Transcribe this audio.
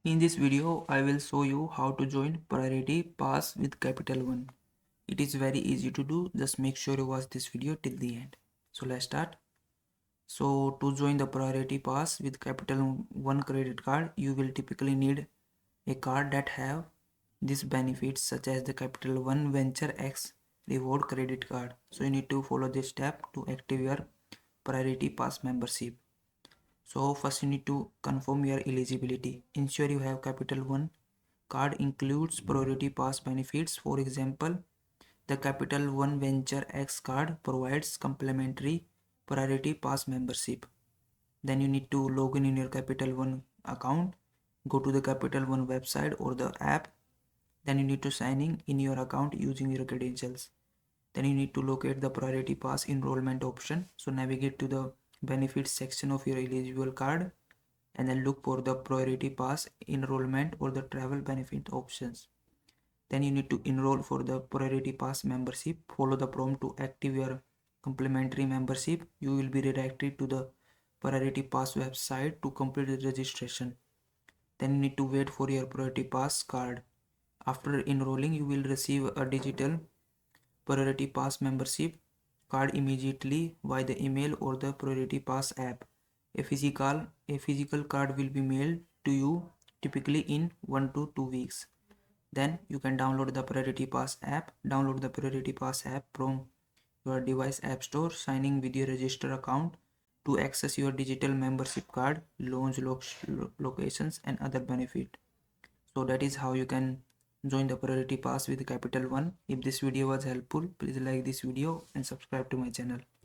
In this video, I will show you how to join Priority Pass with Capital One. It is very easy to do. Just make sure you watch this video till the end. So let's start. So to join the Priority Pass with Capital One credit card, you will typically need a card that have these benefits such as the Capital One Venture X Reward Credit Card. So you need to follow this step to activate your Priority Pass membership. So first you need to confirm your eligibility. Ensure you have Capital One card includes Priority Pass benefits. For example, the Capital One Venture X card provides complimentary Priority Pass membership. Then you need to log in your Capital One account. Go to the Capital One website or the app. Then you need to sign in your account using your credentials. Then you need to locate the Priority Pass enrollment option. So navigate to the benefits section of your eligible card and then look for the Priority Pass enrollment or the travel benefit options. Then you need to enroll for the Priority Pass membership. Follow the prompt to active your complimentary membership. You will be redirected to the Priority Pass website to complete the registration. Then you need to wait for your Priority Pass card. After enrolling, you will receive a digital Priority Pass membership card immediately via the email or the Priority Pass app. A physical card will be mailed to you typically in 1 to 2 weeks. Then you can download the Priority Pass app. Download the Priority Pass app from your device app store. Sign in with your registered account to access your digital membership card, launch locations and other benefit. So that is how you can join the Priority Pass with Capital One. If this video was helpful, please like this video and subscribe to my channel.